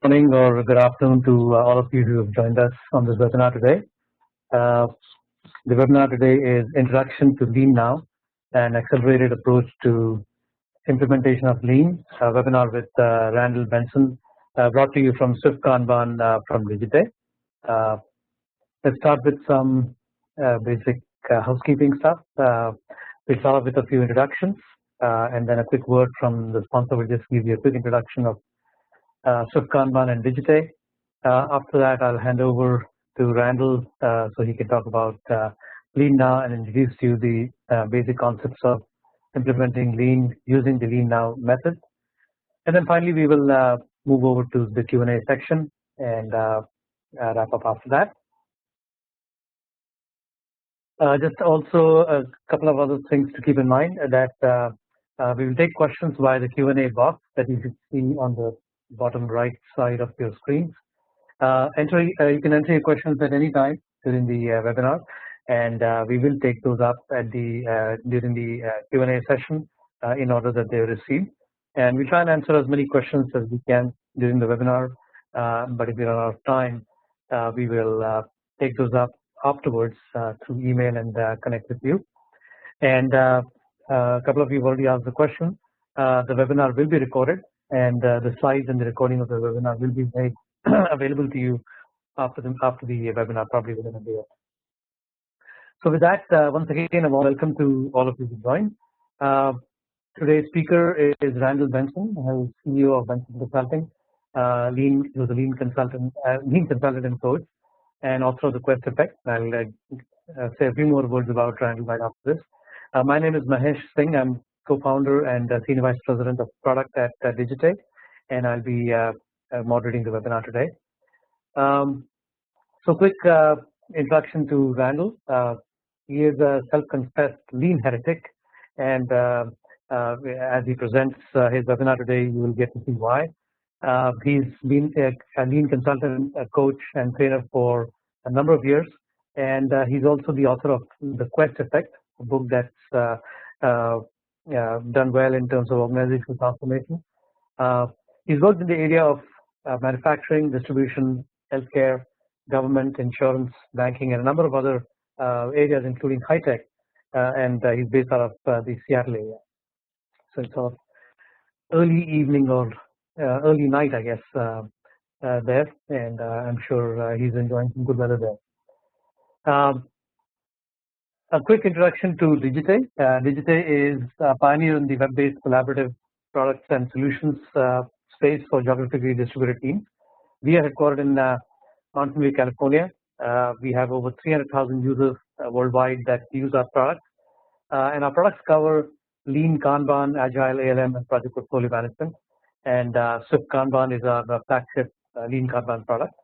Morning or good afternoon to all of you who have joined us on this webinar today. Uh, the webinar today is Introduction to LeanNow, an accelerated approach to implementation of Lean, a webinar with Randall Benson, brought to you from Swift Kanban from Digite. Let's start with some basic housekeeping stuff. We'll start off with a few introductions and then a quick word from the sponsor. Will just give you a quick introduction of Swift Kanban and Digite. After that, I'll hand over to Randall so he can talk about LeanNow and introduce you the basic concepts of implementing Lean using the LeanNow method. And then finally, we will move over to the Q&A section and wrap up after that. Just also a couple of other things to keep in mind that we will take questions via the Q&A box that you can see on the bottom right side of your screens. You can enter your questions at any time during the webinar, and we will take those up at the during the Q&A session in order that they are received. And we try and answer as many questions as we can during the webinar. But if we run out of time, we will take those up afterwards through email and connect with you. And a couple of you have already asked the question. The webinar will be recorded, and the slides and the recording of the webinar will be made available to you after the webinar, probably within a day. So with that, once again, a warm welcome to all of you who joined. Today's speaker is Randall Benson, who is CEO of Benson Consulting. He was a lean consultant and coach, and author of the Quest Effect. I'll say a few more words about Randall right after this. My name is Mahesh Singh. I'm co-founder and Senior Vice President of Product at Digite, and I'll be moderating the webinar today. So quick introduction to Randall. He is a self-confessed lean heretic, and as he presents his webinar today, you will get to see why. He's been a lean consultant, a coach, and trainer for a number of years, and he's also the author of the Quest Effect, a book that's done well in terms of organizational transformation. He's worked in the area of manufacturing, distribution, healthcare, government, insurance, banking, and a number of other areas, including high tech. And he's based out of the Seattle area. So it's sort of early evening or early night, I guess, there, and I'm sure he's enjoying some good weather there. A quick introduction to Digite. Digite is a pioneer in the web-based collaborative products and solutions space for geographically distributed teams. We are headquartered in Mountain View, California. We have over 300,000 users worldwide that use our products, and our products cover Lean, Kanban, Agile, ALM, and project portfolio management. And Swift Kanban is our flagship Lean Kanban product.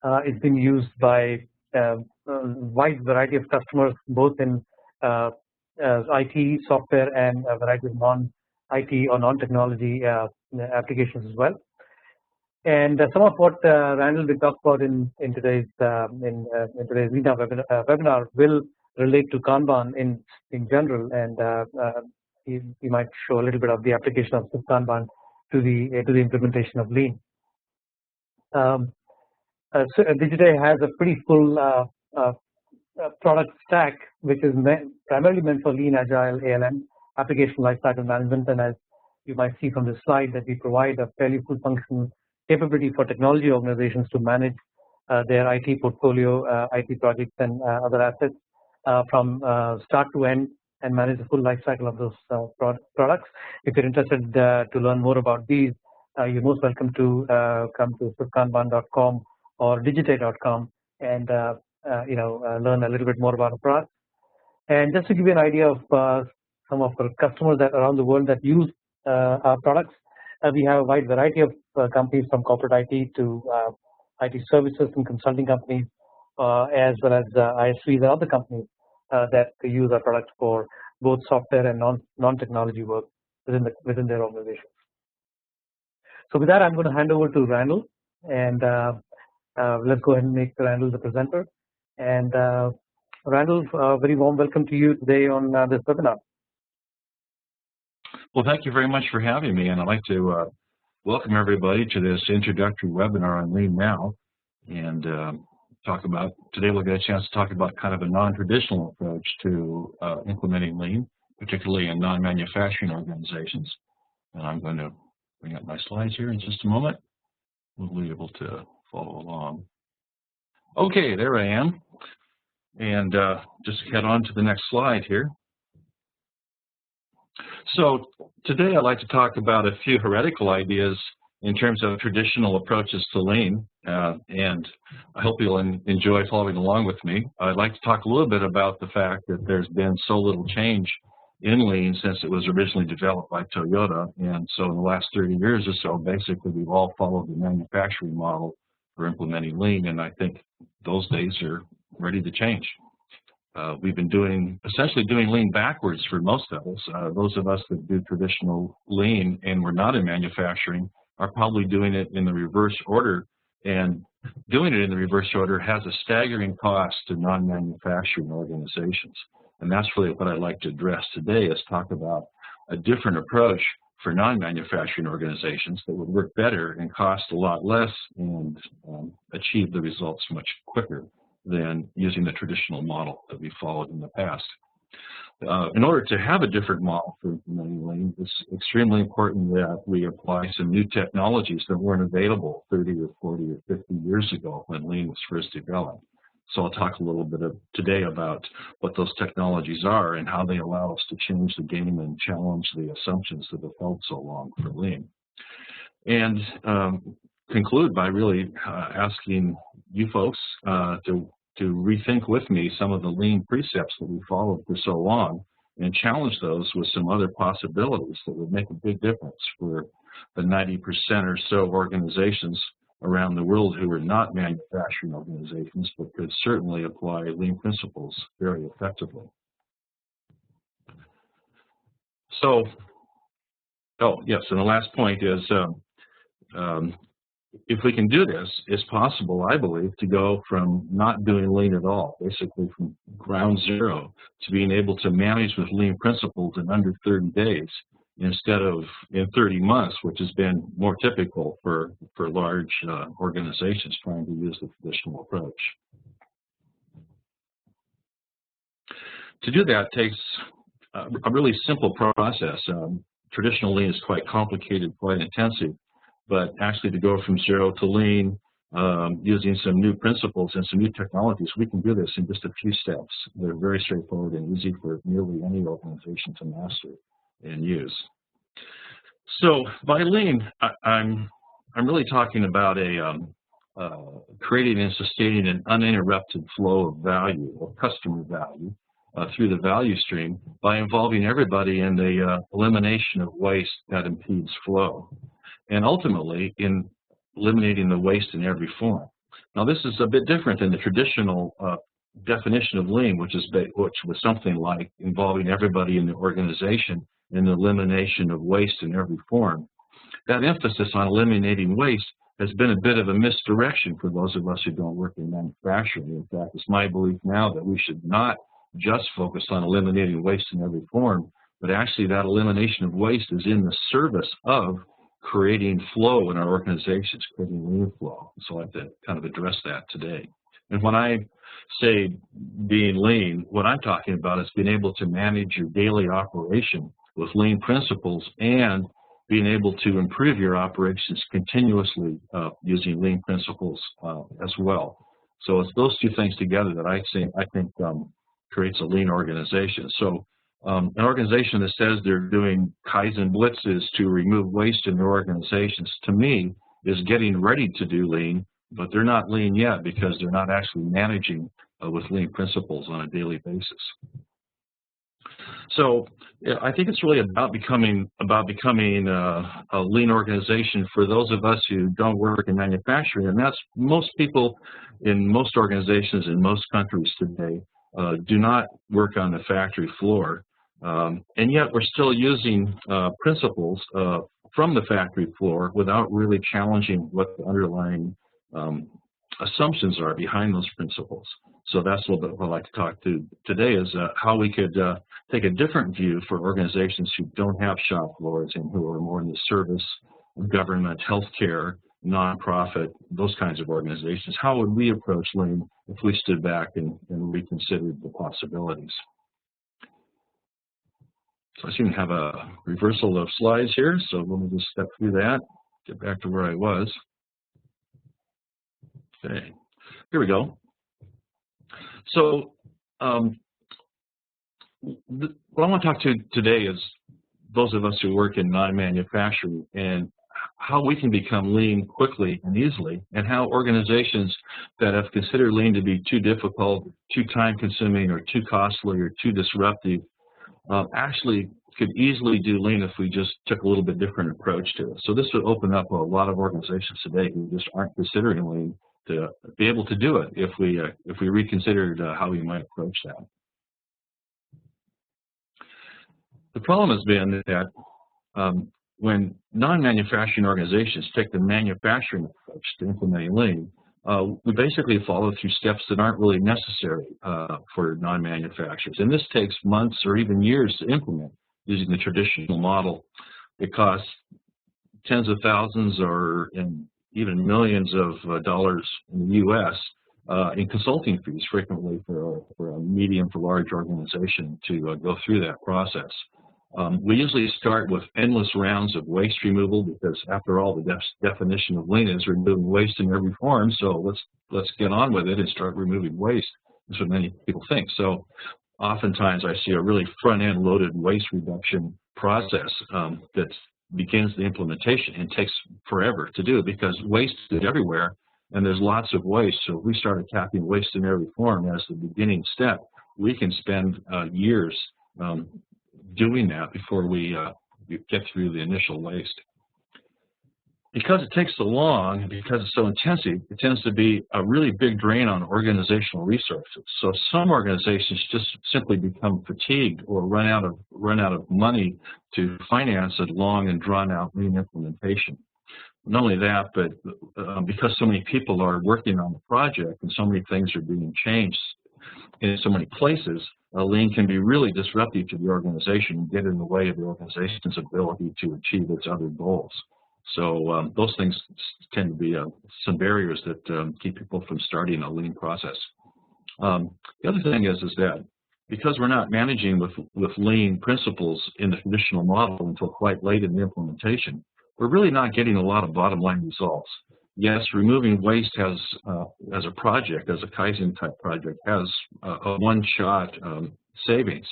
It's been used by a wide variety of customers, both in IT, software, and a variety of non-IT or non-technology applications as well. And some of what Randall will talk about in today's LeanNow webinar will relate to Kanban in general, and he might show a little bit of the application of Swift Kanban to the implementation of Lean. So Digite has a pretty full product stack, which is primarily meant for Lean, Agile, ALM, application lifecycle management. And as you might see from this slide, that we provide a fairly full function capability for technology organizations to manage their IT portfolio, IT projects, and other assets from start to end, and manage the full lifecycle of those products. If you're interested to learn more about these, you're most welcome to come to swiftkanban.com or digite.com and learn a little bit more about the product. And just to give you an idea of some of our customers that around the world that use our products, we have a wide variety of companies, from corporate IT to IT services and consulting companies, as well as ISVs and other companies that use our products for both software and non-technology work within their organizations. So with that, I'm going to hand over to Randall, and let's go ahead and make Randall the presenter. And Randall, very warm welcome to you today on this webinar. Well, thank you very much for having me, and I'd like to Welcome everybody to this introductory webinar on LeanNow, and today we'll get a chance to talk about kind of a non-traditional approach to implementing Lean, particularly in non-manufacturing organizations. And I'm going to bring up my slides here in just a moment. We'll be able to follow along. Okay, there I am, and just head on to the next slide here. So today I'd like to talk about a few heretical ideas in terms of traditional approaches to Lean, and I hope you'll enjoy following along with me. I'd like to talk a little bit about the fact that there's been so little change in Lean since it was originally developed by Toyota, and so in the last 30 years or so, basically we've all followed the manufacturing model for implementing Lean, and I think those days are ready to change. We've been essentially doing Lean backwards for most of us. Those of us that do traditional Lean and we're not in manufacturing are probably doing it in the reverse order, and doing it in the reverse order has a staggering cost to non-manufacturing organizations. And that's really what I'd like to address today, is talk about a different approach for non-manufacturing organizations that would work better and cost a lot less and achieve the results much quicker than using the traditional model that we followed in the past. In order to have a different model for implementing Lean, it's extremely important that we apply some new technologies that weren't available 30 or 40 or 50 years ago when Lean was first developed. So I'll talk a little bit today about what those technologies are and how they allow us to change the game and challenge the assumptions that have held so long for Lean. And conclude by really asking you folks to rethink with me some of the Lean precepts that we followed for so long and challenge those with some other possibilities that would make a big difference for the 90% or so organizations around the world who are not manufacturing organizations but could certainly apply Lean principles very effectively. So, yes, and the last point is if we can do this, it's possible, I believe, to go from not doing Lean at all, basically from ground zero, to being able to manage with Lean principles in under 30 days instead of in 30 months, which has been more typical for large organizations trying to use the traditional approach. To do that takes a really simple process. Traditional Lean is quite complicated, quite intensive. But actually to go from zero to Lean using some new principles and some new technologies, we can do this in just a few steps. They're very straightforward and easy for nearly any organization to master and use. So by Lean, I'm really talking about creating and sustaining an uninterrupted flow of value, of customer value, through the value stream by involving everybody in the elimination of waste that impedes flow, and ultimately in eliminating the waste in every form. Now, this is a bit different than the traditional definition of Lean, which was something like involving everybody in the organization in the elimination of waste in every form. That emphasis on eliminating waste has been a bit of a misdirection for those of us who don't work in manufacturing. In fact, it's my belief now that we should not just focus on eliminating waste in every form, but actually that elimination of waste is in the service of creating flow in our organizations, creating Lean flow. So I'd like to kind of address that today. And when I say being Lean, what I'm talking about is being able to manage your daily operation with Lean principles and being able to improve your operations continuously using Lean principles as well. So it's those two things together that I think creates a Lean organization. So an organization that says they're doing Kaizen blitzes to remove waste in their organizations, to me, is getting ready to do Lean, but they're not Lean yet because they're not actually managing with Lean principles on a daily basis. So yeah, I think it's really about becoming a Lean organization for those of us who don't work in manufacturing, and that's most people in most organizations in most countries today do not work on the factory floor. And yet we're still using principles from the factory floor without really challenging what the underlying assumptions are behind those principles. So that's a little bit what I'd like to talk to today, is how we could take a different view for organizations who don't have shop floors and who are more in the service government, healthcare, nonprofit, those kinds of organizations. How would we approach Lean if we stood back and reconsidered the possibilities? So I seem to have a reversal of slides here, so let me just step through that, get back to where I was. Okay, here we go. So what I want to talk to today is those of us who work in non-manufacturing and how we can become lean quickly and easily, and how organizations that have considered lean to be too difficult, too time-consuming, or too costly, or too disruptive, actually could easily do lean if we just took a little bit different approach to it. So this would open up a lot of organizations today who just aren't considering lean to be able to do it if we reconsidered how we might approach that. The problem has been that when non-manufacturing organizations take the manufacturing approach to implementing lean, we basically follow through steps that aren't really necessary for non-manufacturers. And this takes months or even years to implement using the traditional model. It costs tens of thousands or even millions of dollars in the U.S. In consulting fees frequently for a medium to large organization to go through that process. We usually start with endless rounds of waste removal because, after all, the definition of lean is removing waste in every form. So let's get on with it and start removing waste. That's what many people think. So oftentimes I see a really front-end loaded waste reduction process that begins the implementation and takes forever to do because waste is everywhere and there's lots of waste. So if we start attacking waste in every form as the beginning step, we can spend years doing that before we get through the initial waste. Because it takes so long, because it's so intensive, it tends to be a really big drain on organizational resources. So some organizations just simply become fatigued or run out of money to finance a long and drawn out lean implementation. Not only that, but because so many people are working on the project and so many things are being changed in so many places, lean can be really disruptive to the organization and get in the way of the organization's ability to achieve its other goals. So those things tend to be some barriers that keep people from starting a lean process. The other thing is that because we're not managing with lean principles in the traditional model until quite late in the implementation, we're really not getting a lot of bottom line results. Yes, removing waste has, as a project, as a Kaizen type project, has a one-shot savings,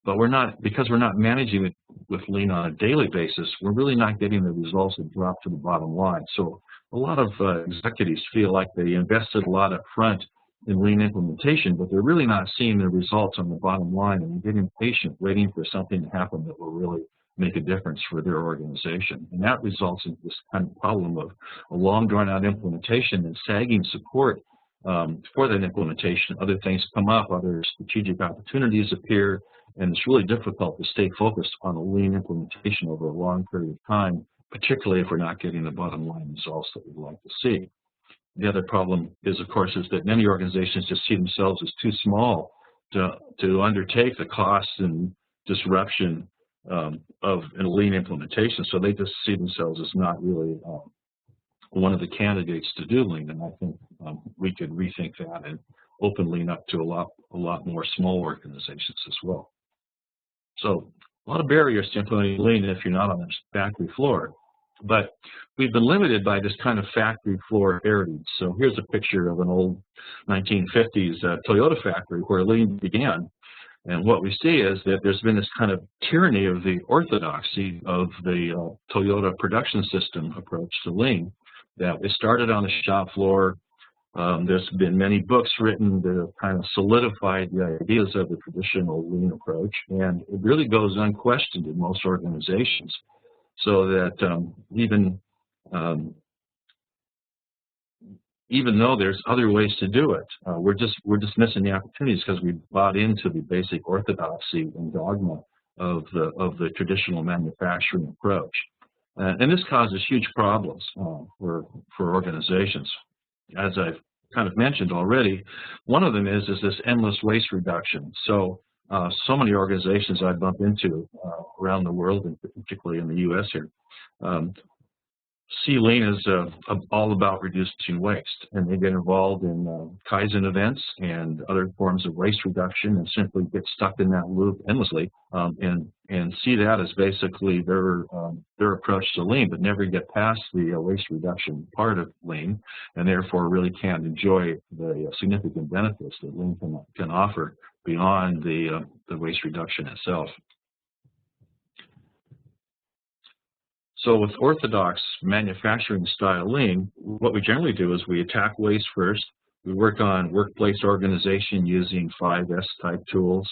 but because we're not managing it with lean on a daily basis, we're really not getting the results that drop to the bottom line. So a lot of executives feel like they invested a lot up front in lean implementation, but they're really not seeing the results on the bottom line and getting patient, waiting for something to happen that will really make a difference for their organization. And that results in this kind of problem of a long drawn-out implementation and sagging support for that implementation. Other things come up, other strategic opportunities appear, and it's really difficult to stay focused on a lean implementation over a long period of time, particularly if we're not getting the bottom line results that we'd like to see. The other problem is, of course, is that many organizations just see themselves as too small to undertake the costs and disruption of a lean implementation, so they just see themselves as not really one of the candidates to do lean. And I think we could rethink that and open lean up to a lot more small organizations as well. So a lot of barriers to implementing lean if you're not on the factory floor. But we've been limited by this kind of factory floor heritage. So here's a picture of an old 1950s Toyota factory where lean began. And what we see is that there's been this kind of tyranny of the orthodoxy of the Toyota production system approach to lean, that it started on the shop floor. There's been many books written that have kind of solidified the ideas of the traditional lean approach, and it really goes unquestioned in most organizations. So that even though there's other ways to do it, we're just missing the opportunities because we bought into the basic orthodoxy and dogma of the traditional manufacturing approach, and this causes huge problems for organizations. As I've kind of mentioned already, one of them is this endless waste reduction. So many organizations I bump into around the world, and particularly in the U.S. here, see Lean is all about reducing waste, and they get involved in Kaizen events and other forms of waste reduction, and simply get stuck in that loop endlessly, and see that as basically their approach to Lean, but never get past the waste reduction part of Lean, and therefore really can't enjoy the significant benefits that Lean can offer beyond the waste reduction itself. So with orthodox manufacturing style Lean, what we generally do is we attack waste first. We work on workplace organization using 5S type tools.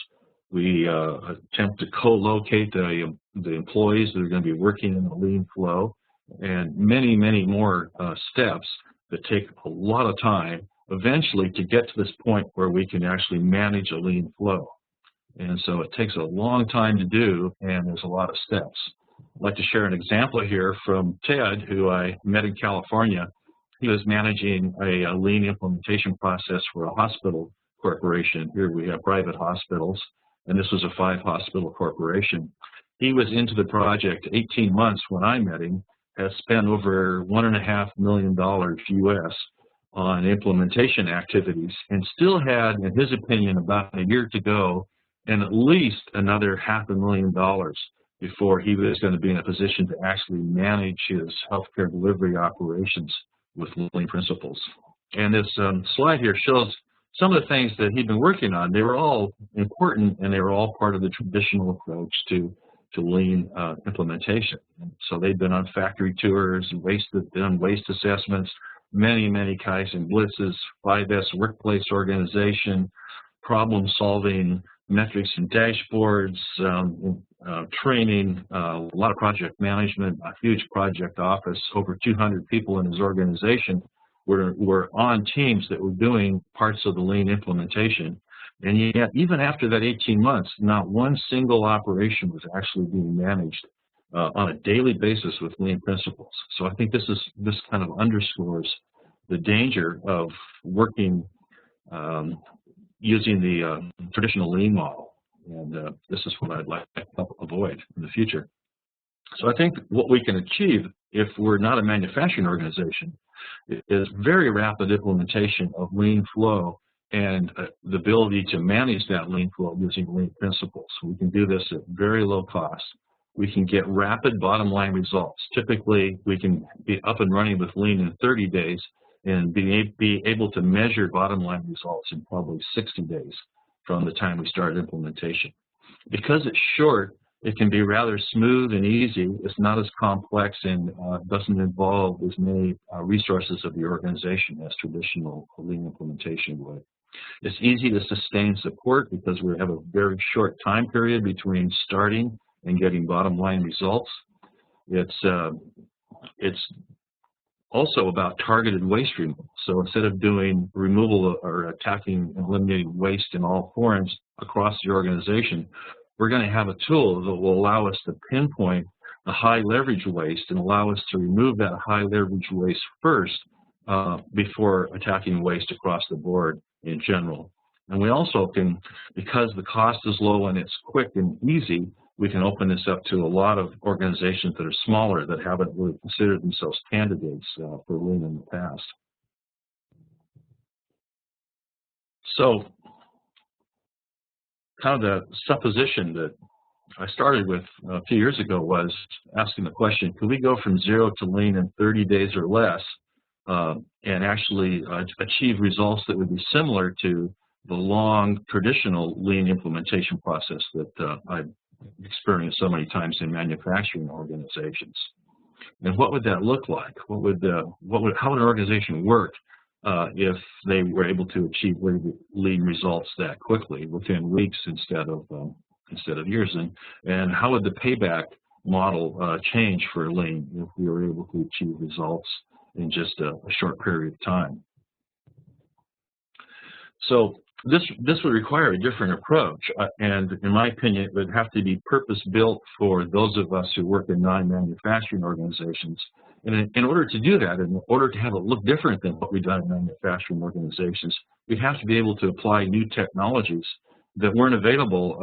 We attempt to co-locate the employees that are going to be working in the Lean flow, and many, many more steps that take a lot of time eventually to get to this point where we can actually manage a Lean flow. And so it takes a long time to do, and there's a lot of steps. I'd like to share an example here from Ted, who I met in California. He was managing a Lean implementation process for a hospital corporation. Here we have private hospitals, and this was a 5-hospital corporation. He was into the project 18 months when I met him, has spent over $1.5 million US on implementation activities, and still had, in his opinion, about a year to go and at least another $500,000 before he was going to be in a position to actually manage his healthcare delivery operations with Lean principles. And this slide here shows some of the things that he'd been working on. They were all important, and they were all part of the traditional approach to Lean implementation. And so they'd been on factory tours, done waste assessments, many, many Kaizen blitzes, 5S workplace organization, problem-solving metrics and dashboards, training, a lot of project management, a huge project office. Over 200 people in his organization were on teams that were doing parts of the Lean implementation. And yet, even after that 18 months, not one single operation was actually being managed on a daily basis with Lean principles. So I think this kind of underscores the danger of working using the traditional Lean model, and this is what I'd like to help avoid in the future. So I think what we can achieve if we're not a manufacturing organization is very rapid implementation of Lean flow and the ability to manage that Lean flow using Lean principles. We can do this at very low cost. We can get rapid bottom line results. Typically, we can be up and running with Lean in 30 days and be able to measure bottom line results in probably 60 days from the time we start implementation. Because it's short, it can be rather smooth and easy. It's not as complex and doesn't involve as many resources of the organization as traditional Lean implementation would. It's easy to sustain support because we have a very short time period between starting and getting bottom line results. It's also about targeted waste removal. So instead of doing removal or attacking and eliminating waste in all forms across the organization, we're going to have a tool that will allow us to pinpoint the high leverage waste and allow us to remove that high leverage waste first before attacking waste across the board in general. And we also can, because the cost is low and it's quick and easy, we can open this up to a lot of organizations that are smaller that haven't really considered themselves candidates for Lean in the past. So kind of the supposition that I started with a few years ago was asking the question, could we go from 0 to Lean in 30 days or less and actually achieve results that would be similar to the long traditional Lean implementation process that I've experienced so many times in manufacturing organizations? And what would that look like? How would an organization work if they were able to achieve Lean results that quickly, within weeks instead of years? And how would the payback model change for Lean if we were able to achieve results in just a short period of time? So this would require a different approach, and in my opinion, it would have to be purpose-built for those of us who work in non-manufacturing organizations. And in order to do that, in order to have it look different than what we've done in manufacturing organizations, we have to be able to apply new technologies that weren't available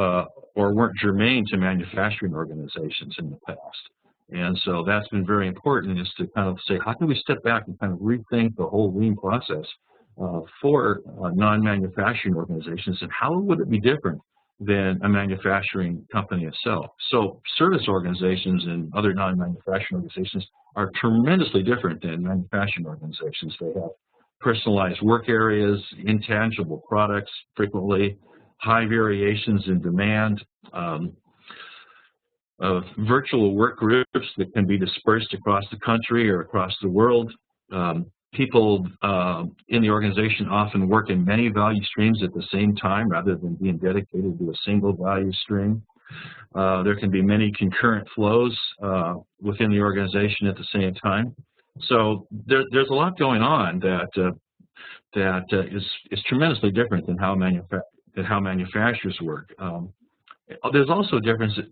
or weren't germane to manufacturing organizations in the past. And so that's been very important, is to kind of say, how can we step back and kind of rethink the whole lean process for non-manufacturing organizations, and how would it be different than a manufacturing company itself? So service organizations and other non-manufacturing organizations are tremendously different than manufacturing organizations. They have personalized work areas, intangible products frequently, high variations in demand, virtual work groups that can be dispersed across the country or across the world. People in the organization often work in many value streams at the same time rather than being dedicated to a single value stream. There can be many concurrent flows within the organization at the same time. So there's a lot going on that is tremendously different than how manufacturers work. There's also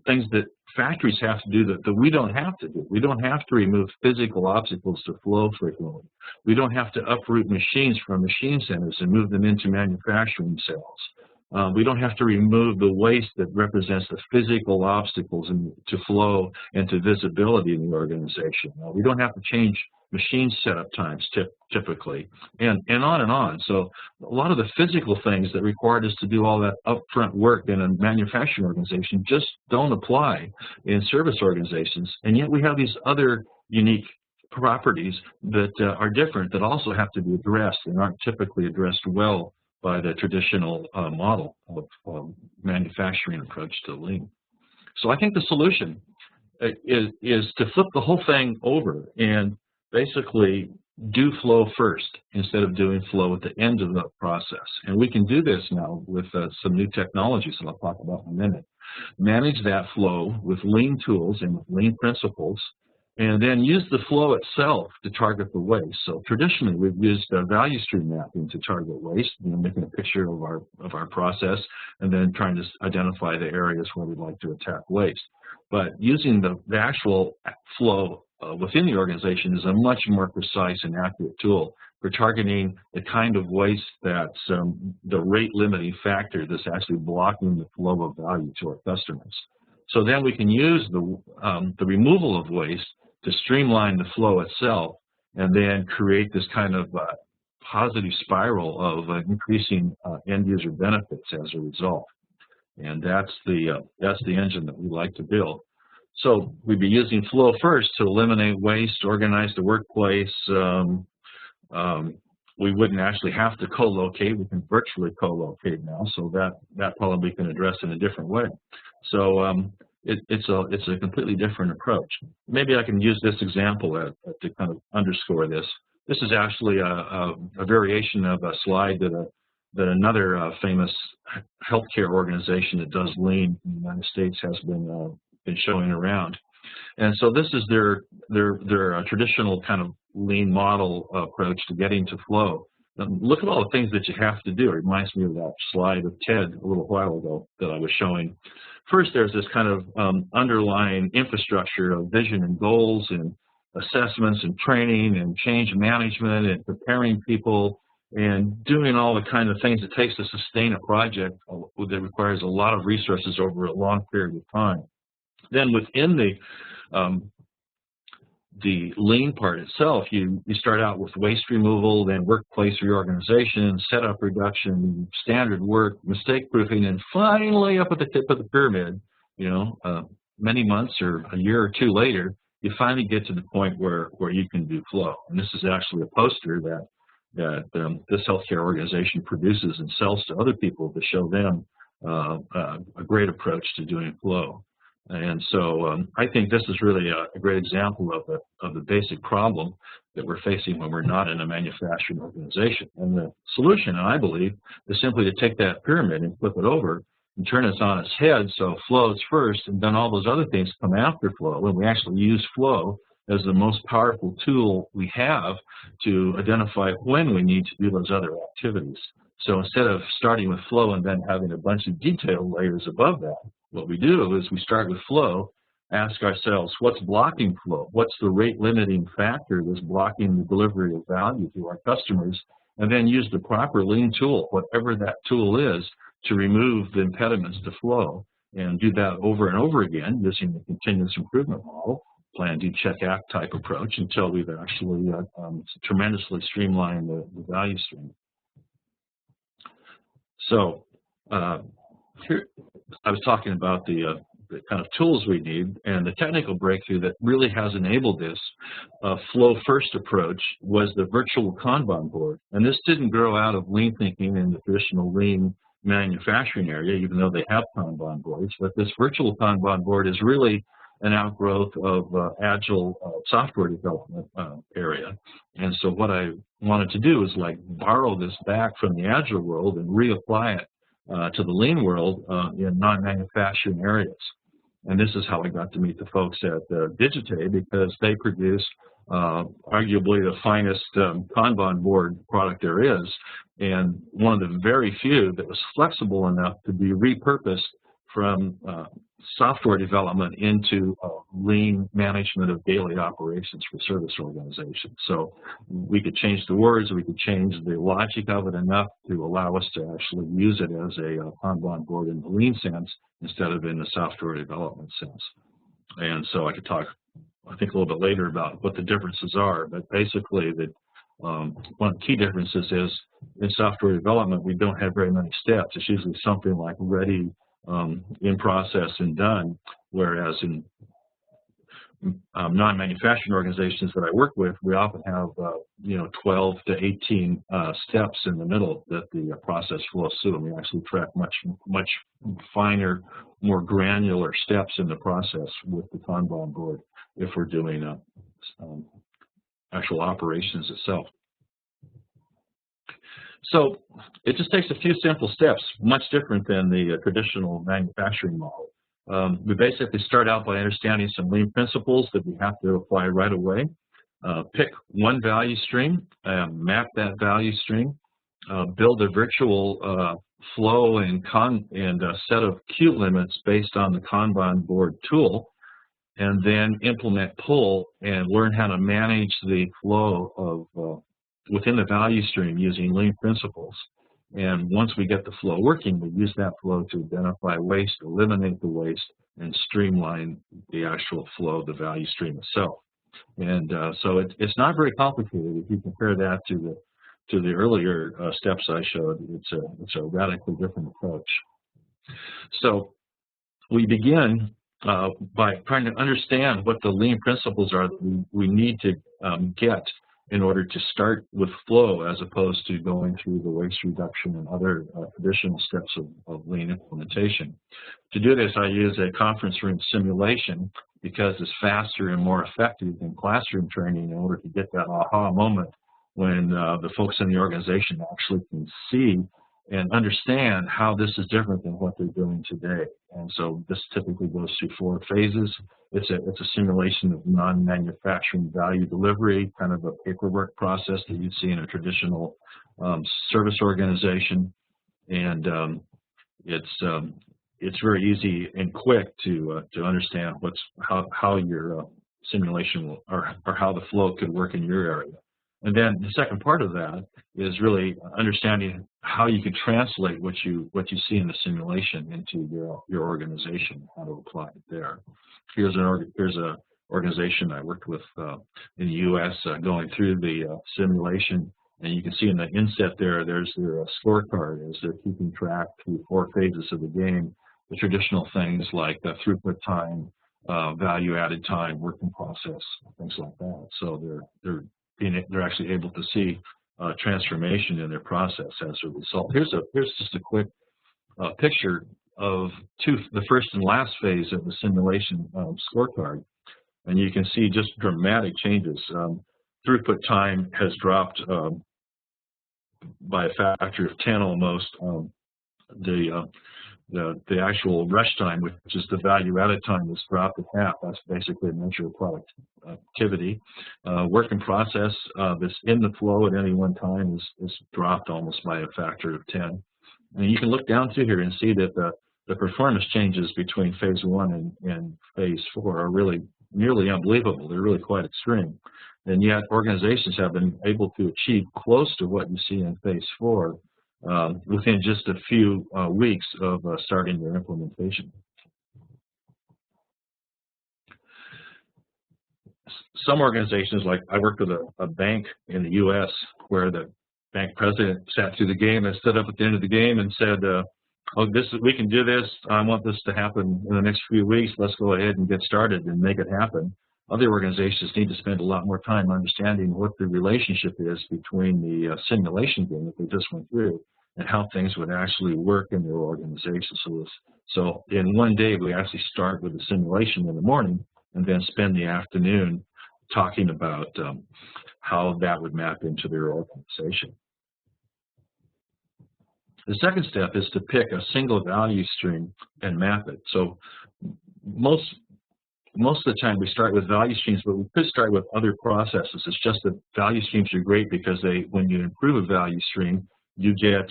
things that factories have to do that we don't have to do. We don't have to remove physical obstacles to flow frequently. We don't have to uproot machines from machine centers and move them into manufacturing cells. We don't have to remove the waste that represents the physical obstacles to flow and to visibility in the organization. We don't have to change machine setup times typically, and on and on. So a lot of the physical things that required us to do all that upfront work in a manufacturing organization just don't apply in service organizations. And yet we have these other unique properties that are different, that also have to be addressed and aren't typically addressed well by the traditional model of manufacturing approach to lean. So I think the solution is to flip the whole thing over and basically do flow first instead of doing flow at the end of the process. And we can do this now with some new technologies that I'll talk about in a minute. Manage that flow with lean tools and with lean principles, and then use the flow itself to target the waste. So traditionally, we've used value stream mapping to target waste, making a picture of our process, and then trying to identify the areas where we'd like to attack waste. But using the actual flow within the organization is a much more precise and accurate tool for targeting the kind of waste that's the rate limiting factor that's actually blocking the flow of value to our customers. So then we can use the removal of waste to streamline the flow itself, and then create this kind of positive spiral of increasing end user benefits as a result. And that's the engine that we like to build. So we'd be using flow first to eliminate waste, organize the workplace. We wouldn't actually have to co-locate. We can virtually co-locate now, so that problem we can address in a different way. So it's a completely different approach. Maybe I can use this example to kind of underscore this. This is actually a variation of a slide that another famous healthcare organization that does lean in the United States has been showing around. And so this is their traditional kind of lean model approach to getting to flow. Look at all the things that you have to do. It reminds me of that slide of Ted a little while ago that I was showing. First, there's this kind of underlying infrastructure of vision and goals and assessments and training and change management and preparing people and doing all the kind of things it takes to sustain a project that requires a lot of resources over a long period of time. Then within the lean part itself, you start out with waste removal, then workplace reorganization, setup reduction, standard work, mistake proofing, and finally up at the tip of the pyramid, many months or a year or two later, you finally get to the point where you can do flow. And this is actually a poster that this healthcare organization produces and sells to other people to show them a great approach to doing flow. And so I think this is really a great example of the basic problem that we're facing when we're not in a manufacturing organization. And the solution, I believe, is simply to take that pyramid and flip it over and turn it on its head, so flow is first, and then all those other things come after flow. And we actually use flow as the most powerful tool we have to identify when we need to do those other activities. So instead of starting with flow and then having a bunch of detail layers above that, what we do is we start with flow, ask ourselves, what's blocking flow? What's the rate limiting factor that's blocking the delivery of value to our customers? And then use the proper lean tool, whatever that tool is, to remove the impediments to flow, and do that over and over again using the continuous improvement model. plan, do, check, act type approach until we've actually tremendously streamlined the value stream. So here I was talking about the kind of tools we need, and the technical breakthrough that really has enabled this flow-first approach was the virtual Kanban board. And this didn't grow out of lean thinking in the traditional lean manufacturing area, even though they have Kanban boards. But this virtual Kanban board is really an outgrowth of Agile software development area. And so what I wanted to do is like borrow this back from the Agile world and reapply it to the lean world in non-manufacturing areas. And this is how I got to meet the folks at Digite, because they produce arguably the finest Kanban board product there is, and one of the very few that was flexible enough to be repurposed from software development into lean management of daily operations for service organizations. So we could change the words, we could change the logic of it enough to allow us to actually use it as a Kanban board in the lean sense instead of in the software development sense. And so I could talk, I think, a little bit later about what the differences are, but basically one of the key differences is in software development, we don't have very many steps. It's usually something like ready, in process and done, whereas in non-manufacturing organizations that I work with, we often have 12 to 18 steps in the middle that the process flows through, and we actually track much finer, more granular steps in the process with the Kanban board if we're doing actual operations itself. So it just takes a few simple steps, much different than the traditional manufacturing model. We basically start out by understanding some lean principles that we have to apply right away. Pick one value stream, map that value stream, build a virtual flow and a set of queue limits based on the Kanban board tool, and then implement pull and learn how to manage the flow of within the value stream using lean principles. And once we get the flow working, we use that flow to identify waste, eliminate the waste, and streamline the actual flow of the value stream itself. And so it's not very complicated. If you compare that to the earlier steps I showed, it's a radically different approach. So we begin by trying to understand what the lean principles are that we need to get in order to start with flow, as opposed to going through the waste reduction and other traditional steps of lean implementation. To do this, I use a conference room simulation because it's faster and more effective than classroom training in order to get that aha moment when the folks in the organization actually can see and understand how this is different than what they're doing today. And so this typically goes through 4 phases. It's a simulation of non-manufacturing value delivery, kind of a paperwork process that you'd see in a traditional service organization. And it's very easy and quick to understand how your simulation will, or how the flow could work in your area. And then the second part of that is really understanding how you can translate what you see in the simulation into your organization, how to apply it there. Here's an organization I worked with in the U.S. Going through the simulation, and you can see in the inset there's their scorecard as they're keeping track through 4 phases of the game, the traditional things like throughput time, value added time, working process, things like that. So they're actually able to see transformation in their process as a result. Here's just a quick picture of the first and last phase of the simulation scorecard, and you can see just dramatic changes. Throughput time has dropped by a factor of 10 almost. The actual rush time, which is the value added time, is dropped in half. That's basically a measure of productivity. Work in process that's in the flow at any one time is dropped almost by a factor of 10. And you can look down through here and see that the performance changes between phase 1 and phase 4 are really nearly unbelievable. They're really quite extreme. And yet organizations have been able to achieve close to what you see in phase 4 within just a few weeks of starting their implementation. some organizations, like I worked with a bank in the U.S. where the bank president sat through the game and stood up at the end of the game and said, oh, we can do this. I want this to happen in the next few weeks. Let's go ahead and get started and make it happen. Other organizations need to spend a lot more time understanding what the relationship is between the simulation game that they just went through and how things would actually work in their organization. So in one day, we actually start with the simulation in the morning and then spend the afternoon talking about how that would map into their organization. The second step is to pick a single value stream and map it. So most of the time we start with value streams, but we could start with other processes. It's just that value streams are great because when you improve a value stream, you get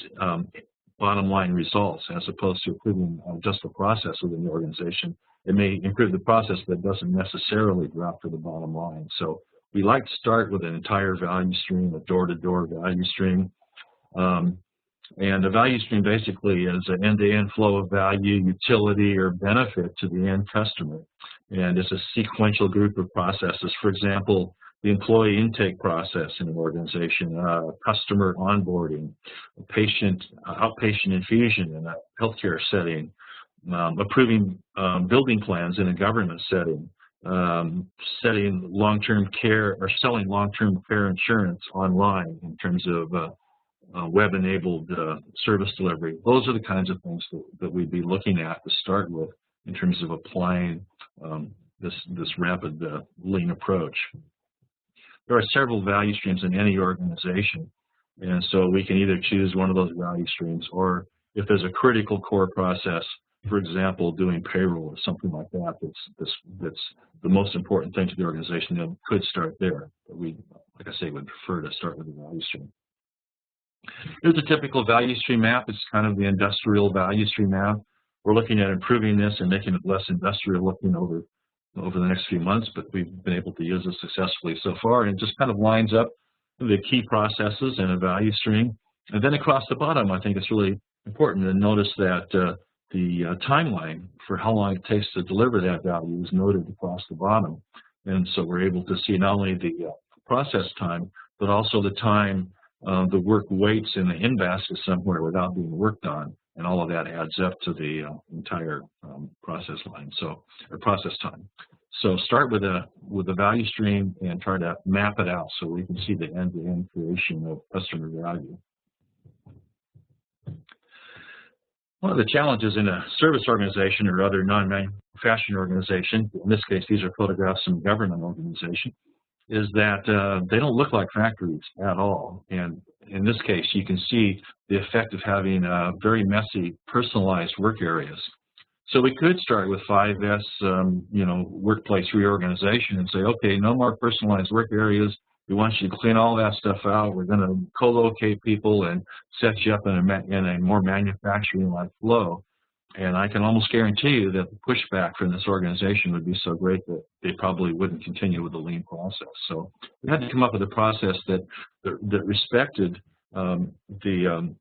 bottom line results as opposed to improving just the process within the organization. It may improve the process, but it doesn't necessarily drop to the bottom line. So we like to start with an entire value stream, a door-to-door value stream. And a value stream basically is an end-to-end flow of value, utility, or benefit to the end customer. And it's a sequential group of processes. For example, the employee intake process in an organization, customer onboarding, outpatient infusion in a healthcare setting, approving building plans in a government setting, setting long-term care or selling long-term care insurance online in terms of web-enabled service delivery. Those are the kinds of things that we'd be looking at to start with in terms of applying this rapid lean approach. There are several value streams in any organization, and so we can either choose one of those value streams, or if there's a critical core process, for example, doing payroll or something like that, that's the most important thing to the organization, then could start there. But we, like I say, would prefer to start with the value stream. Here's a typical value stream map. It's kind of the industrial value stream map. We're looking at improving this and making it less industrial looking over the next few months, but we've been able to use this successfully so far, and it just kind of lines up the key processes in a value stream. And then across the bottom, I think it's really important to notice that the timeline for how long it takes to deliver that value is noted across the bottom. And so we're able to see not only the process time, but also the time the work waits in the in-basket somewhere without being worked on, and all of that adds up to the entire process line, or process time. So start with a value stream and try to map it out so we can see the end-to-end creation of customer value. One of the challenges in a service organization or other non-manufacturing organization, in this case these are photographs from a government organization, is that they don't look like factories at all. And in this case, you can see the effect of having very messy, personalized work areas. So we could start with 5S, workplace reorganization and say, okay, no more personalized work areas. We want you to clean all that stuff out. We're going to co-locate people and set you up in a more manufacturing-like flow. And I can almost guarantee you that the pushback from this organization would be so great that they probably wouldn't continue with the lean process. So we had to come up with a process that respected the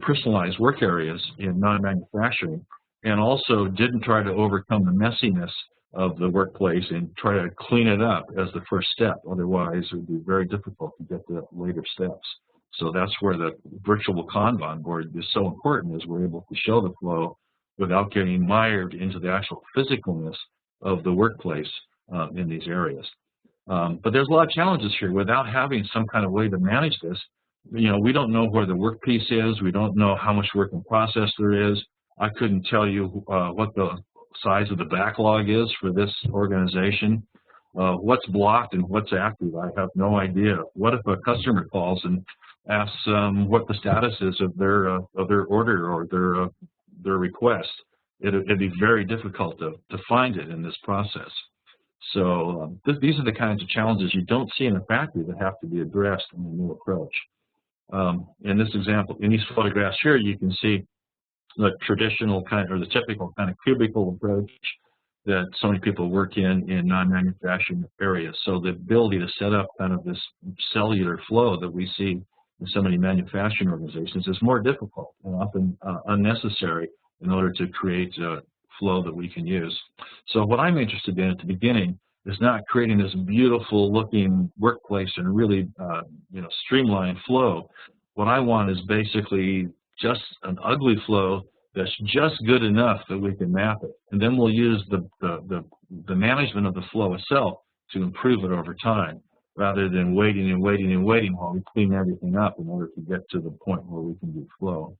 personalized work areas in non-manufacturing, and also didn't try to overcome the messiness of the workplace and try to clean it up as the first step. Otherwise, it would be very difficult to get to later steps. So that's where the virtual conv on board is so important, is we're able to show the flow without getting mired into the actual physicalness of the workplace in these areas. But there's a lot of challenges here. Without having some kind of way to manage this, we don't know where the work piece is. We don't know how much work in process there is. I couldn't tell you what the size of the backlog is for this organization. What's blocked and what's active, I have no idea. What if a customer calls and asks what the status is of their order or their request? It'd be very difficult to find it in this process. So these are the kinds of challenges you don't see in a factory that have to be addressed in a new approach. In this example, in these photographs here, you can see the traditional kind, or the typical kind of cubicle approach that so many people work in non-manufacturing areas. So the ability to set up kind of this cellular flow that we see in so many manufacturing organizations is more difficult and often unnecessary in order to create a flow that we can use. So what I'm interested in at the beginning is not creating this beautiful looking workplace and really streamlined flow. What I want is basically just an ugly flow that's just good enough that we can map it, and then we'll use the management of the flow itself to improve it over time, rather than waiting and waiting and waiting while we clean everything up in order to get to the point where we can do flow.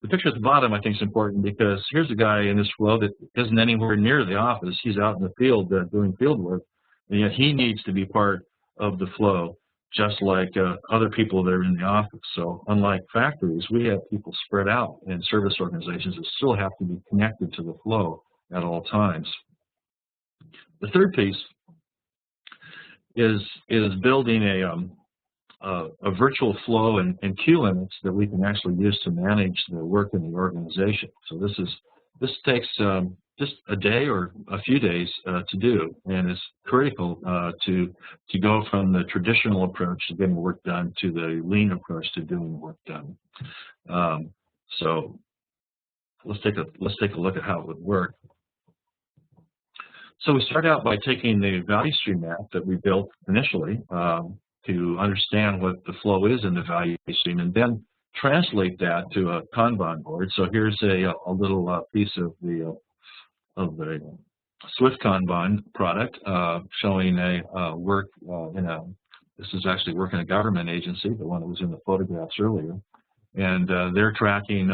The picture at the bottom I think is important, because here's a guy in this flow that isn't anywhere near the office. He's out in the field doing field work, and yet he needs to be part of the flow, just like other people that are in the office. So unlike factories, we have people spread out in service organizations that still have to be connected to the flow at all times. The third piece is building a virtual flow and queue limits that we can actually use to manage the work in the organization. So this takes just a day or a few days to do, and it's critical to go from the traditional approach to getting work done to the lean approach to doing work done. So let's take a look at how it would work. So we start out by taking the value stream map that we built initially to understand what the flow is in the value stream, and then translate that to a Kanban board. So here's a little piece of the Swift Kanban product showing a work this is actually work in a government agency, the one that was in the photographs earlier, and they're tracking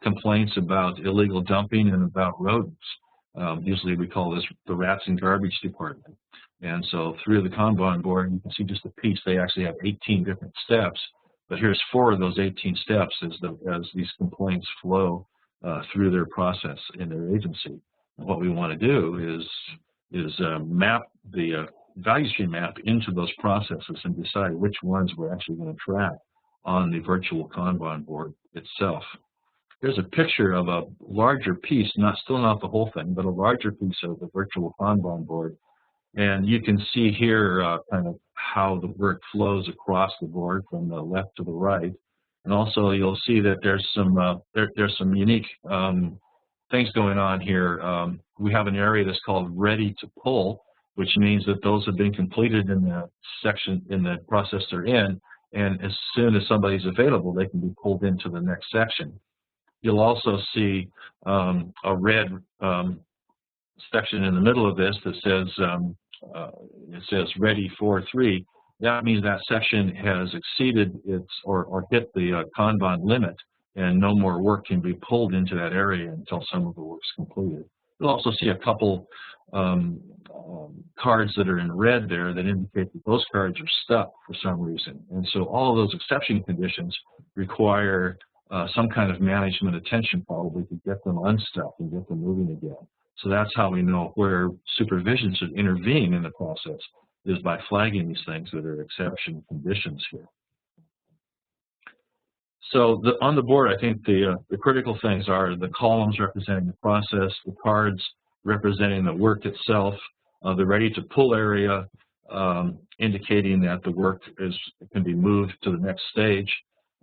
complaints about illegal dumping and about rodents. Usually we call this the rats and garbage department. And so through the Kanban board, you can see just a piece. They actually have 18 different steps, but here's 4 of those 18 steps as these complaints flow through their process in their agency. And what we want to do is map the value stream map into those processes and decide which ones we're actually going to track on the virtual Kanban board itself. Here's a picture of a larger piece, still not the whole thing, but a larger piece of the virtual Kanban board. And you can see here kind of how the work flows across the board from the left to the right. And also you'll see that there's some unique things going on here. We have an area that's called ready to pull, which means that those have been completed in the section, in the process they're in, and as soon as somebody's available, they can be pulled into the next section. You'll also see a red section in the middle of this that says it says ready for 3. That means that section has exceeded its or hit the Kanban limit, and no more work can be pulled into that area until some of the work's completed. You'll also see a couple cards that are in red there that indicate that those cards are stuck for some reason. And so all of those exception conditions require some kind of management attention probably to get them unstuck and get them moving again. So that's how we know where supervision should intervene in the process, is by flagging these things that are exception conditions here. So on the board, I think the critical things are the columns representing the process, the cards representing the work itself, the ready to pull area indicating that the work can be moved to the next stage,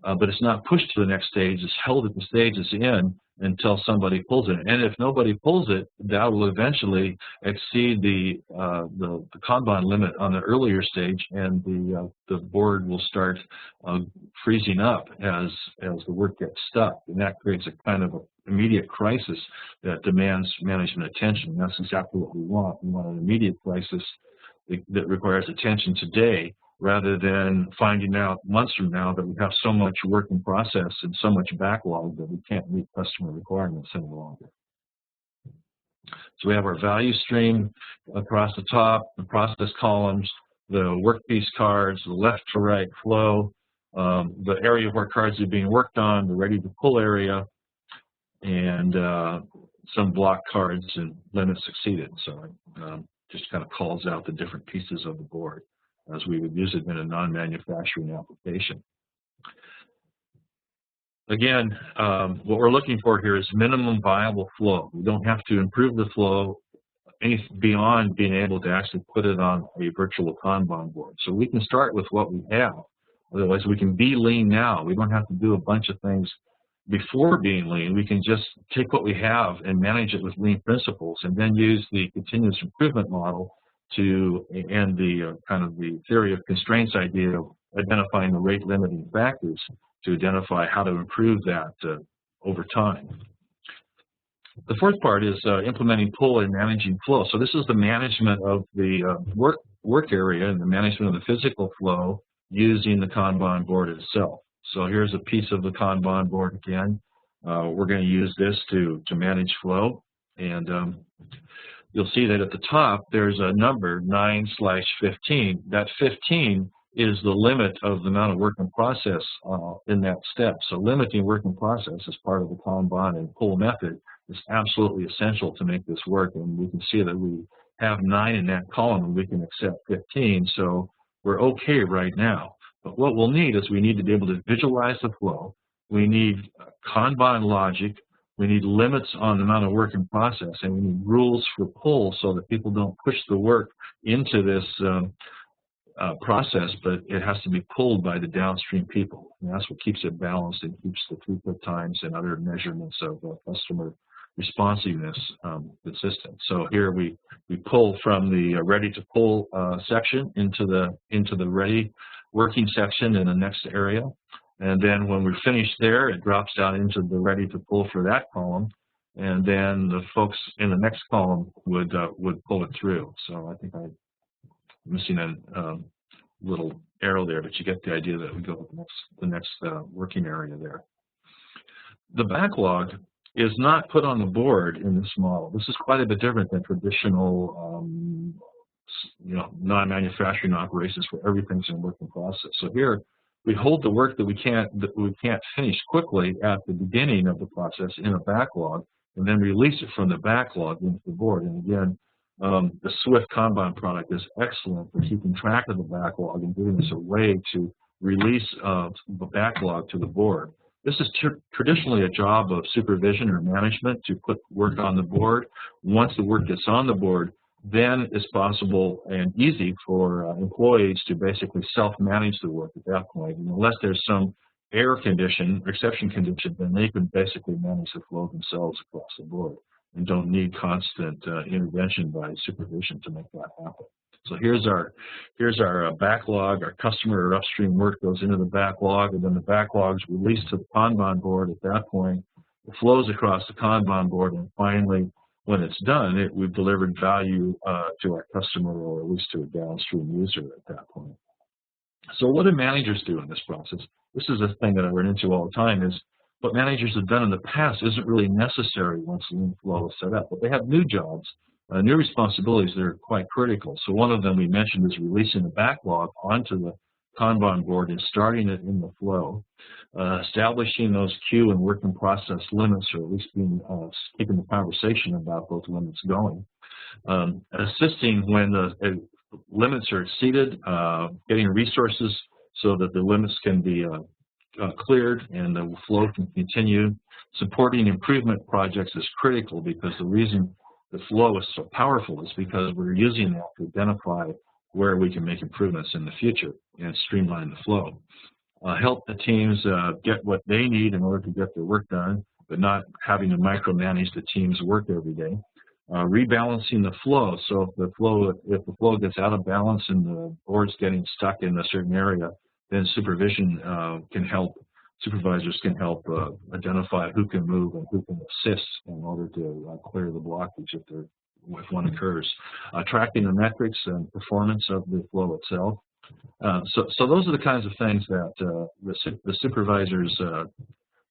but it's not pushed to the next stage. It's held at the stage it's in until somebody pulls it. And if nobody pulls it, that will eventually exceed the Kanban limit on the earlier stage, and the board will start freezing up as the work gets stuck. And that creates a kind of immediate crisis that demands management attention. And that's exactly what we want. We want an immediate crisis that requires attention today, rather than finding out months from now that we have so much work in process and so much backlog that we can't meet customer requirements any longer. So we have our value stream across the top, the process columns, the workpiece cards, the left to right flow, the area where cards are being worked on, the ready to pull area, and some block cards and limits exceeded. So just kind of calls out the different pieces of the board as we would use it in a non-manufacturing application. Again, what we're looking for here is minimum viable flow. We don't have to improve the flow beyond being able to actually put it on a virtual Kanban board. So we can start with what we have. Otherwise, we can be lean now. We don't have to do a bunch of things before being lean. We can just take what we have and manage it with lean principles, and then use the continuous improvement model and the kind of the theory of constraints idea of identifying the rate limiting factors to identify how to improve that over time. The fourth part is implementing pull and managing flow. So this is the management of the work area and the management of the physical flow using the Kanban board itself. So here's a piece of the Kanban board again. We're going to use this to manage flow, and you'll see that at the top there's a number 9/15. That 15 is the limit of the amount of work in process in that step. So limiting work in process as part of the Kanban and pull method is absolutely essential to make this work, and we can see that we have 9 in that column and we can accept 15, so we're okay right now. But what we'll need is we need to be able to visualize the flow. We need Kanban logic. We need limits on the amount of work in process, and we need rules for pull so that people don't push the work into this process, but it has to be pulled by the downstream people. And that's what keeps it balanced and keeps the throughput times and other measurements of customer responsiveness consistent. So here we pull from the ready to pull section into the ready working section in the next area. And then when we're finished there, it drops down into the ready to pull for that column. And then the folks in the next column would pull it through. So I think I'm missing a little arrow there, but you get the idea that we go to the next working area there. The backlog is not put on the board in this model. This is quite a bit different than traditional non-manufacturing operations where everything's in work in process. So here we hold the work that we can't finish quickly at the beginning of the process in a backlog, and then release it from the backlog into the board. And again, the Swift Kanban product is excellent for keeping track of the backlog and giving us a way to release the backlog to the board. This is traditionally a job of supervision or management to put work on the board. Once the work gets on the board, then it's possible and easy for employees to basically self-manage the work at that point. And unless there's some error condition, exception condition, then they can basically manage the flow themselves across the board and don't need constant intervention by supervision to make that happen. So here's our backlog. Our customer or upstream work goes into the backlog, and then the backlog's released to the Kanban board at that point. It flows across the Kanban board, and finally, when it's done, we've delivered value to our customer or at least to a downstream user at that point. So what do managers do in this process? This is a thing that I run into all the time, is what managers have done in the past isn't really necessary once the lean flow is set up. But they have new jobs, new responsibilities that are quite critical. So one of them we mentioned is releasing the backlog onto the Kanban board and starting it in the flow, establishing those queue and work in process limits, or at least keeping the conversation about those limits going, assisting when the limits are exceeded, getting resources so that the limits can be cleared and the flow can continue. Supporting improvement projects is critical, because the reason the flow is so powerful is because we're using that to identify where we can make improvements in the future and streamline the flow. Help the teams get what they need in order to get their work done, but not having to micromanage the team's work every day. Rebalancing the flow. So if the flow gets out of balance and the board's getting stuck in a certain area, then supervision supervisors can help identify who can move and who can assist in order to clear the blockage if one occurs. Tracking the metrics and performance of the flow itself. So those are the kinds of things that the supervisors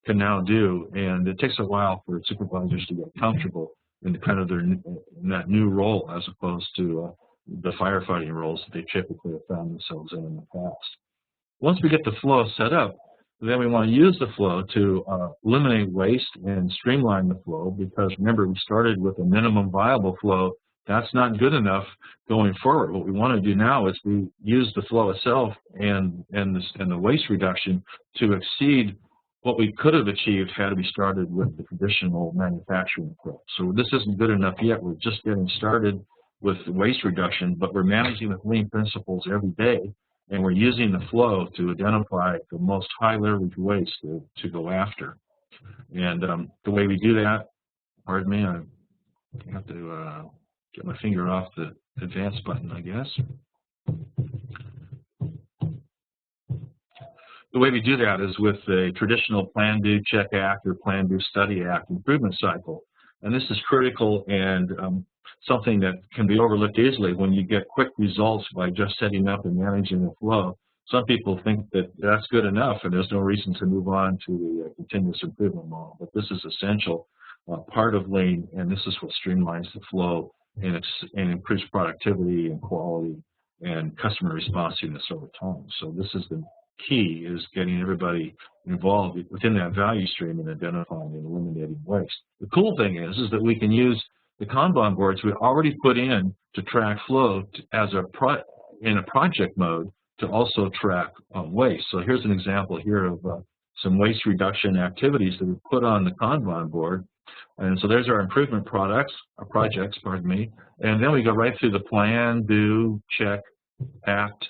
can now do, and it takes a while for supervisors to get comfortable in in that new role, as opposed to the firefighting roles that they typically have found themselves in the past. Once we get the flow set up, then we want to use the flow to eliminate waste and streamline the flow, because remember, we started with a minimum viable flow. That's not good enough going forward. What we want to do now is we use the flow itself and the waste reduction to exceed what we could have achieved had we started with the traditional manufacturing approach. So this isn't good enough yet. We're just getting started with waste reduction, but we're managing with lean principles every day, and we're using the flow to identify the most high leverage waste to go after. And the way we do that, pardon me, I have to Get my finger off the advance button, I guess. The way we do that is with a traditional plan, do, check, act, or plan, do, study, act improvement cycle. And this is critical and something that can be overlooked easily when you get quick results by just setting up and managing the flow. Some people think that that's good enough and there's no reason to move on to the continuous improvement model. But this is essential part of Lean, and this is what streamlines the flow and improves productivity and quality and customer responsiveness over time. So this is the key, is getting everybody involved within that value stream and identifying and eliminating waste. The cool thing is that we can use the Kanban boards we already put in to track flow as in a project mode to also track waste. So here's an example here of some waste reduction activities that we put on the Kanban board. And so there's our improvement projects, pardon me. And then we go right through the plan, do, check, act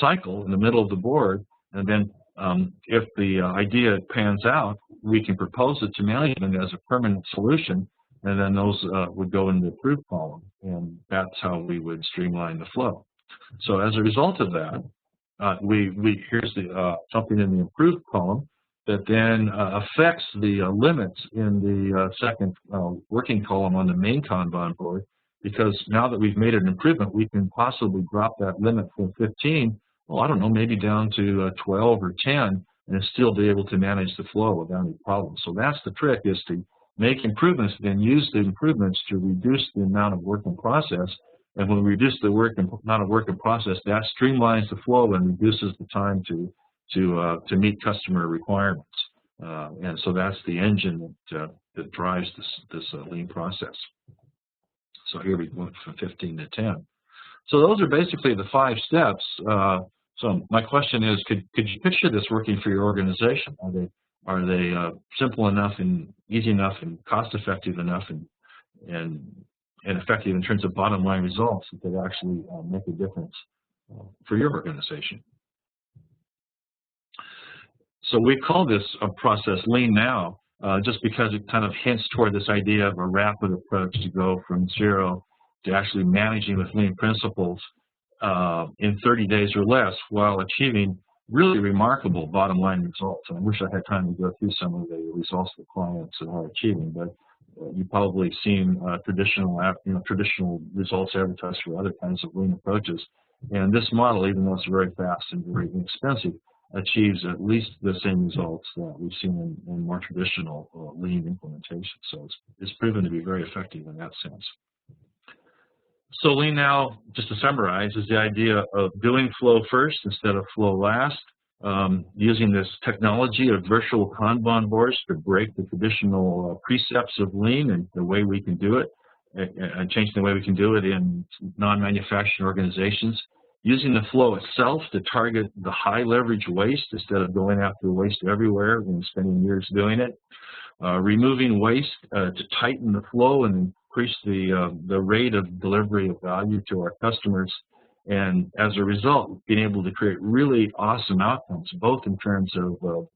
cycle in the middle of the board. And then if the idea pans out, we can propose it to management as a permanent solution. And then those would go in the approved column. And that's how we would streamline the flow. So as a result of that, here's the something in the improved column that then affects the limits in the second working column on the main Kanban board, because now that we've made an improvement, we can possibly drop that limit from 15, well, I don't know, maybe down to 12 or 10, and still be able to manage the flow without any problems. So that's the trick, is to make improvements, then use the improvements to reduce the amount of work in process. And when we reduce the amount of work in process, that streamlines the flow and reduces the time to meet customer requirements. And so that's the engine that drives this lean process. So here we went from 15 to 10. So those are basically the 5 steps. So my question is, could you picture this working for your organization? Are they simple enough and easy enough and cost effective enough and effective in terms of bottom line results that they actually make a difference for your organization? So we call this process LeanNow just because it kind of hints toward this idea of a rapid approach to go from 0 to actually managing with lean principles in 30 days or less while achieving really remarkable bottom line results. And I wish I had time to go through some of the results the clients are achieving, but you've probably seen traditional results advertised for other kinds of lean approaches. And this model, even though it's very fast and very inexpensive, achieves at least the same results that we've seen in more traditional lean implementation. So it's proven to be very effective in that sense. So LeanNow, just to summarize, is the idea of doing flow first instead of flow last, using this technology of virtual Kanban boards to break the traditional precepts of lean and the way we can do it, and change the way we can do it in non-manufacturing organizations, using the flow itself to target the high leverage waste instead of going after waste everywhere and spending years doing it, removing waste to tighten the flow and increase the rate of delivery of value to our customers, and as a result, being able to create really awesome outcomes, both in terms of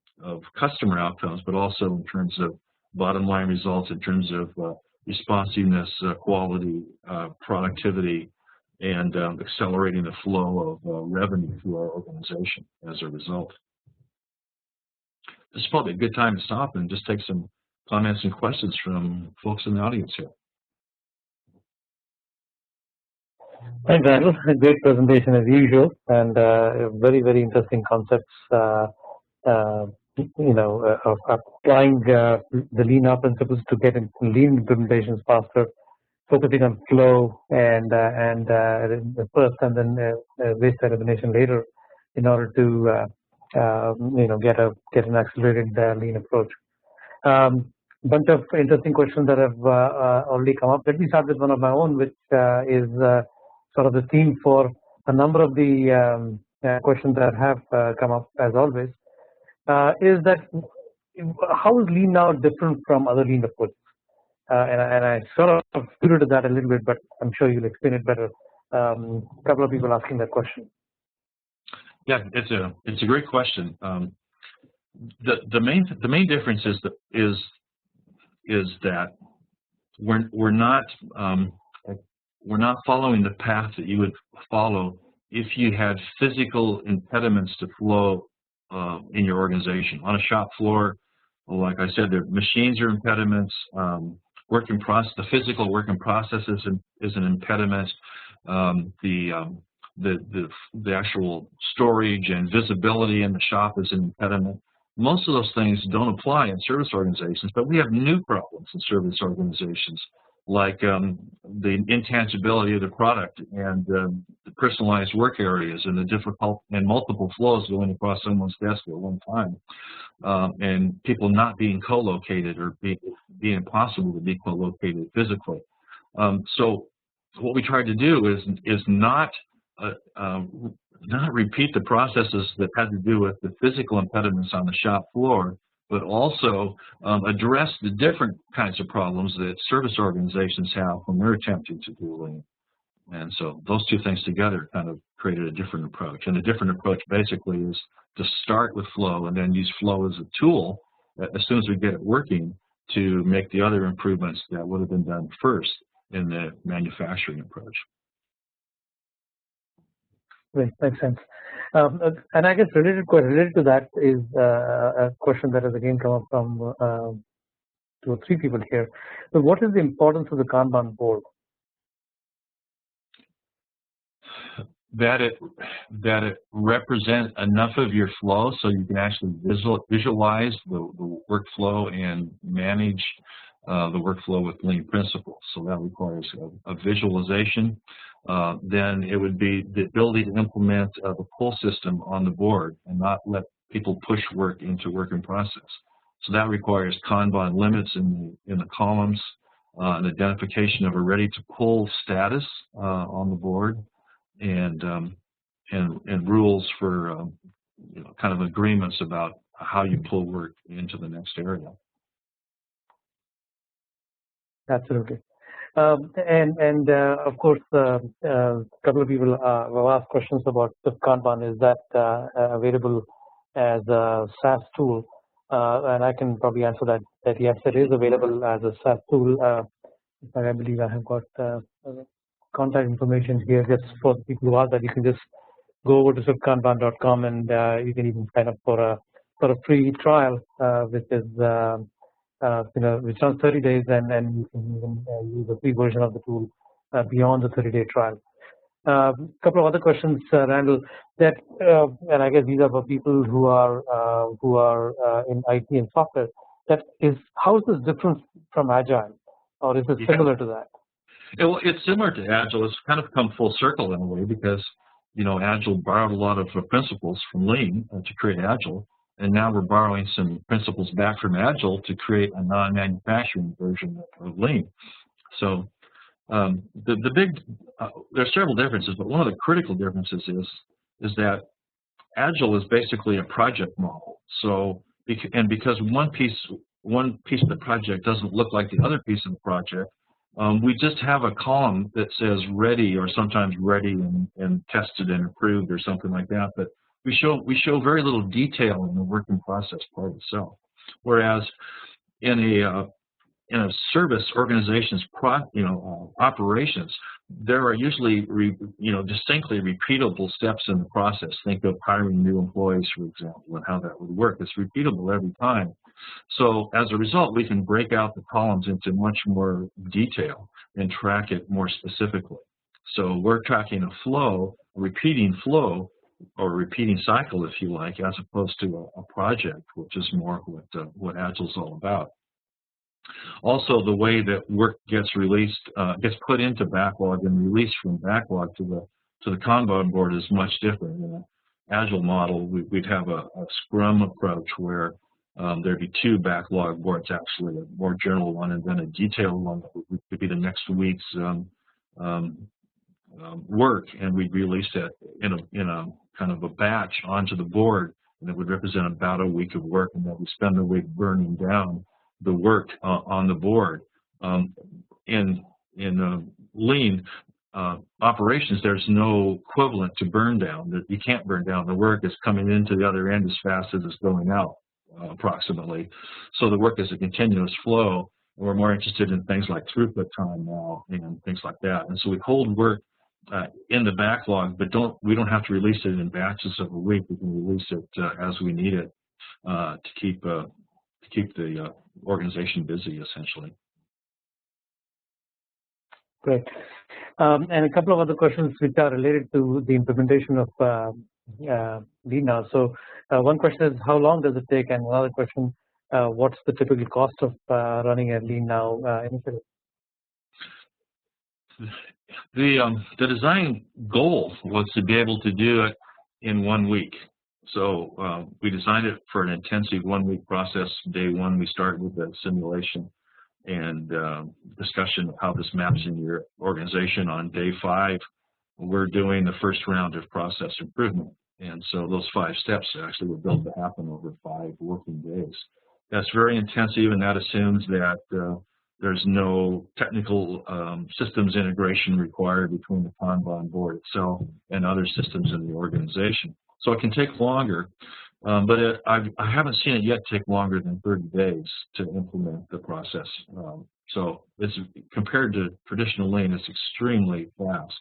customer outcomes, but also in terms of bottom line results, in terms of responsiveness, quality, productivity, and accelerating the flow of revenue through our organization as a result. This is probably a good time to stop and just take some comments and questions from folks in the audience here. Thanks, Randall. A great presentation as usual, and very, very interesting concepts. Of applying the LeanNow principles to get lean implementations faster, focusing on flow and first, and then waste elimination later, in order to get an accelerated lean approach. Bunch of interesting questions that have already come up. Let me start with one of my own, which is sort of the theme for a number of the questions that have come up, as always, is that how is LeanNow different from other lean approaches? And I sort of alluded to that a little bit, but I'm sure you'll explain it better. A couple of people asking that question. Yeah, it's a great question. The main difference is that we're not we're not following the path that you would follow if you had physical impediments to flow in your organization. On a shop floor, like I said, the machines are impediments. The physical work in process is an impediment. The actual storage and visibility in the shop is an impediment. Most of those things don't apply in service organizations, but we have new problems in service organizations, like the intangibility of the product and the personalized work areas and the difficult and multiple flows going across someone's desk at one time, and people not being co-located or being impossible to be co-located physically. So what we tried to do is not repeat the processes that had to do with the physical impediments on the shop floor, but also address the different kinds of problems that service organizations have when they're attempting to do Lean. And so those two things together kind of created a different approach. And the different approach basically is to start with flow and then use flow as a tool as soon as we get it working to make the other improvements that would have been done first in the manufacturing approach. Great, makes sense. And I guess related to that is a question that has again come up from 2 or 3 people here. So what is the importance of the Kanban board? That it represents enough of your flow so you can actually visualize the workflow and manage the workflow with Lean principles. So that requires a visualization. Then it would be the ability to implement the pull system on the board and not let people push work into work in process. So that requires Kanban limits in the columns, an identification of a ready to pull status on the board, and rules for kind of agreements about how you pull work into the next area. Absolutely. And of course, a couple of people have asked questions about the Kanban. Is that available as a SaaS tool? And I can probably answer that yes, it is available as a SaaS tool. I believe I have got contact information here just for the people who are that. You can just go over to swiftkanban.com and you can even sign up for a free trial, which is which runs 30 days, and you can even use a free version of the tool beyond the 30-day trial. A couple of other questions, Randall, that and I guess these are for people who are in IT and software. That is, how is this different from Agile, or is it similar to that? It's similar to Agile. It's kind of come full circle in a way because Agile borrowed a lot of principles from Lean to create Agile, and now we're borrowing some principles back from Agile to create a non-manufacturing version of Lean. So the big there are several differences, but one of the critical differences is that Agile is basically a project model. So because one piece of the project doesn't look like the other piece of the project, we just have a column that says ready, or sometimes ready and tested and approved or something like that. But we show very little detail in the work in process part itself. Whereas in a service organization's operations, there are usually distinctly repeatable steps in the process. Think of hiring new employees, for example, and how that would work. It's repeatable every time. So as a result, we can break out the columns into much more detail and track it more specifically. So we're tracking a flow, a repeating flow, or a repeating cycle, if you like, as opposed to a project, which is more what Agile is all about. Also, the way that work gets released, gets put into Backlog and released from Backlog to the Kanban board is much different. In an Agile model, we'd have a Scrum approach where there'd be 2 Backlog boards, actually, a more general one and then a detailed one that would be the next week's work, and we'd release it in a kind of a batch onto the board, and it would represent about a week of work, and then we spend the week burning down the work on the board. In Lean operations, there's no equivalent to burn down. That you can't burn down. The work is coming into the other end as fast as it's going out, approximately. So the work is a continuous flow, We're more interested in things like throughput time now and things like that. And so we hold work in the backlog, but we don't have to release it in batches of a week. We can release it as we need it to keep the organization busy, essentially. Great. And a couple of other questions which are related to the implementation of LeanNow. So one question is, how long does it take? And another question, what's the typical cost of running a LeanNow initiative? The design goal was to be able to do it in 1 week. So we designed it for an intensive 1-week process. Day one, we started with a simulation and discussion of how this maps in your organization. On day 5, we're doing the first round of process improvement. And so those 5 steps actually were built to happen over 5 working days. That's very intensive, and that assumes that there's no technical systems integration required between the Kanban board itself and other systems in the organization. So it can take longer, but I haven't seen it yet take longer than 30 days to implement the process. So it's, compared to traditional Lean, it's extremely fast.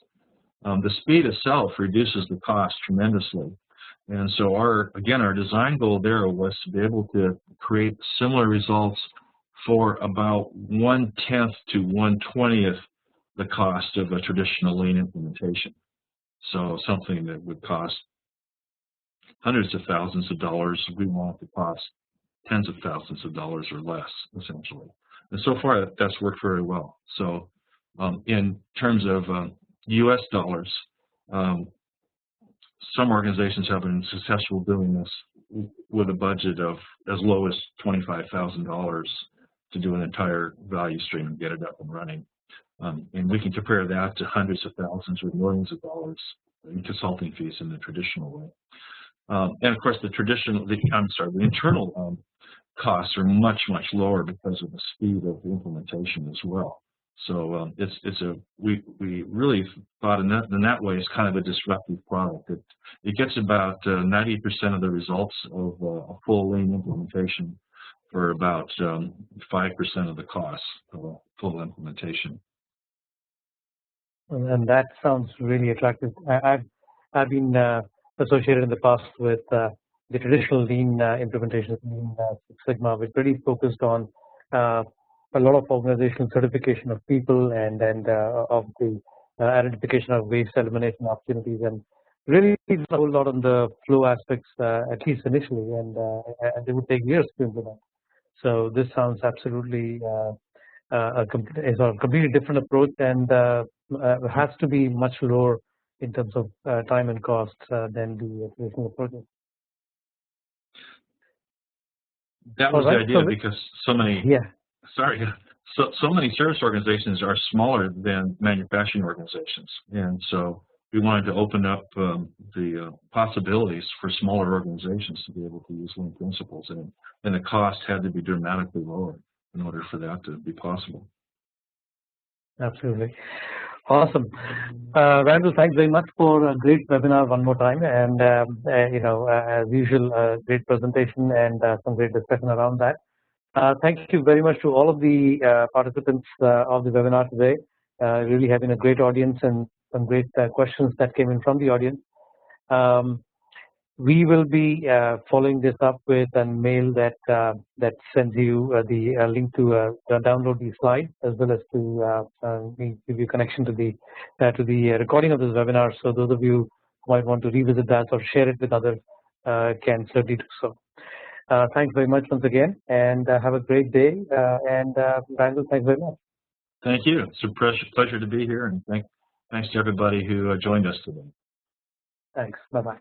The speed itself reduces the cost tremendously. And so our design goal there was to be able to create similar results for about 1/10 to 1/20th the cost of a traditional Lean implementation. So something that would cost hundreds of thousands of dollars, we want it to cost tens of thousands of dollars or less, essentially. And so far, that's worked very well. So in terms of US dollars, some organizations have been successful doing this with a budget of as low as $25,000 to do an entire value stream and get it up and running. And we can compare that to hundreds of thousands or millions of dollars in consulting fees in the traditional way. And of course, the internal costs are much, much lower because of the speed of the implementation as well. So we really thought in that way it's kind of a disruptive product. It gets about 90% of the results of a full Lean implementation for about 5% of the cost of a full implementation. And that sounds really attractive. I've been associated in the past with the traditional Lean implementation, Lean Six Sigma, which really focused on a lot of organizational certification of people and of the identification of waste elimination opportunities, and really a whole lot on the flow aspects, at least initially, and it would take years to implement. So this sounds absolutely a completely different approach, and has to be much lower in terms of time and cost than the traditional approaches. That was the idea, because so many so many service organizations are smaller than manufacturing organizations, and so we wanted to open up the possibilities for smaller organizations to be able to use Lean principles, and the cost had to be dramatically lower in order for that to be possible. Absolutely. Awesome. Randall, thanks very much for a great webinar one more time, and as usual, great presentation and some great discussion around that. Thank you very much to all of the participants of the webinar today. Really having a great audience and some great questions that came in from the audience. We will be following this up with a mail that sends you the link to download these slides, as well as to give you connection to the recording of this webinar. So those of you who might want to revisit that or share it with others can certainly do so. Thanks very much once again, and have a great day. And Randall, thanks very much. Thank you. It's a pleasure to be here, and thanks to everybody who joined us today. Thanks. Bye-bye.